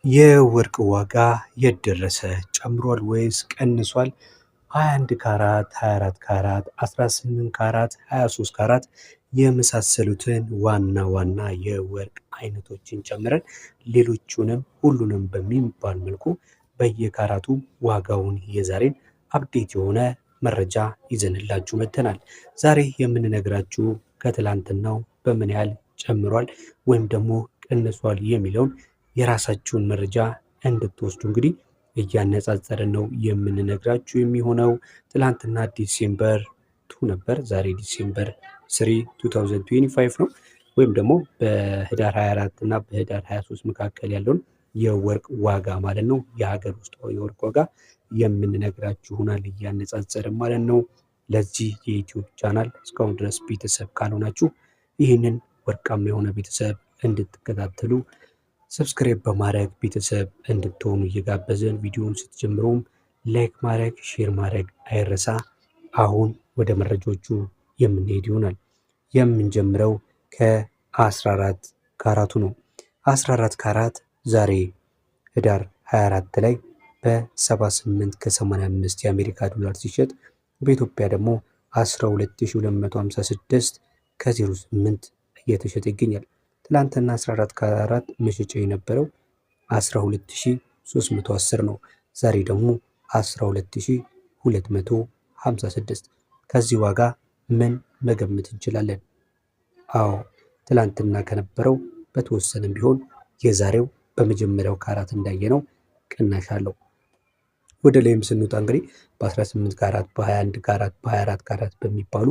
የወርቅ ዋጋ የት ደረሰ? ጨምሯል ወይስ ቀንሷል? 21 ካራት፣ 24 ካራት፣ 18 ካራት፣ 23 ካራት የመሳሰሉትን ዋና ዋና የወርቅ አይነቶችን ጨምረን ሌሎቹንም ሁሉንም በሚባል መልኩ በየካራቱ ዋጋውን የዛሬን አፕዴት የሆነ መረጃ ይዘንላችሁ መጥተናል። ዛሬ የምንነግራችሁ ከትላንትናው በምን ያህል ጨምሯል ወይም ደግሞ ቀንሷል የሚለውን የራሳችሁን መረጃ እንድትወስዱ እንግዲህ እያነጻጸርን ነው የምንነግራችሁ የሚሆነው። ትላንትና ዲሴምበር 2 ነበር፣ ዛሬ ዲሴምበር 3 2025 ነው። ወይም ደግሞ በህዳር 24 እና በህዳር 23 መካከል ያለውን የወርቅ ዋጋ ማለት ነው፣ የሀገር ውስጥ የወርቅ ዋጋ የምንነግራችሁ ይሆናል እያነጻጸርን ማለት ነው። ለዚህ የዩቲዩብ ቻናል እስካሁን ድረስ ቤተሰብ ካልሆናችሁ ይህንን ወርቃማ የሆነ ቤተሰብ እንድትከታተሉ ሰብስክራይብ በማድረግ ቤተሰብ እንድትሆኑ እየጋበዘን ቪዲዮውን ስትጀምሩም ላይክ ማድረግ ሼር ማድረግ አይረሳ። አሁን ወደ መረጃዎቹ የምንሄድ ይሆናል። የምንጀምረው ከ14 ካራቱ ነው። 14 ካራት ዛሬ ህዳር 24 ላይ በ78 ከ85 የአሜሪካ ዶላር ሲሸጥ በኢትዮጵያ ደግሞ 12256 ከ08 እየተሸጠ ይገኛል። ትላንትና 14 ካራት መሸጫ የነበረው 12310 ነው። ዛሬ ደግሞ 12256። ከዚህ ዋጋ ምን መገመት እንችላለን? አዎ ትላንትና ከነበረው በተወሰነም ቢሆን የዛሬው በመጀመሪያው ካራት እንዳየነው ቅናሽ አለው። ወደ ላይም ስንወጣ እንግዲህ በ18 ካራት፣ በ21 ካራት፣ በ24 ካራት በሚባሉ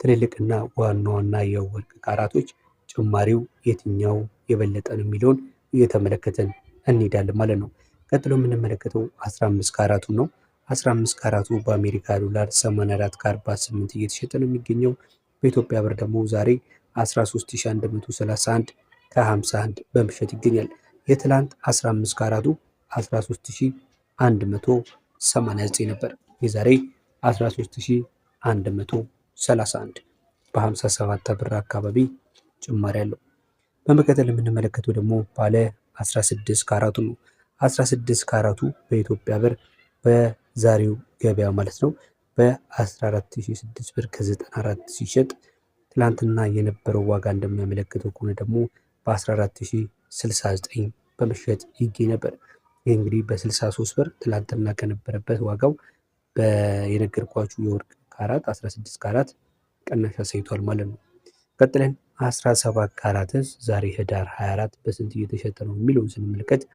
ትልልቅና ዋና ዋና የወርቅ ካራቶች ጭማሪው የትኛው የበለጠ ነው የሚለውን እየተመለከተን እንሄዳለን ማለት ነው። ቀጥሎ የምንመለከተው 15 ካራቱ ነው። 15 ካራቱ በአሜሪካ ዶላር 84 ከ48 እየተሸጠ ነው የሚገኘው። በኢትዮጵያ ብር ደግሞ ዛሬ 13131 ከ51 በመሸጥ ይገኛል። የትላንት 15 ካራቱ 13189 ነበር። የዛሬ 13131 በ57 ብር አካባቢ ጭማሪ አለው። በመቀጠል የምንመለከተው ደግሞ ባለ 16 ካራቱ ነው። 16 ካራቱ በኢትዮጵያ ብር በዛሬው ገበያ ማለት ነው በ14006 ብር ከ94 ሲሸጥ ትላንትና የነበረው ዋጋ እንደሚያመለክተው ከሆነ ደግሞ በ14069 በመሸጥ ይገኝ ነበር። ይህ እንግዲህ በ63 ብር ትላንትና ከነበረበት ዋጋው የነገርኳችሁ የወርቅ ካራት 16 ካራት ቀናሽ አሳይቷል ማለት ነው። ቀጥለን 17 ካራትስ ዛሬ ህዳር 24 በስንት እየተሸጠ ነው የሚለውን ስንመለከት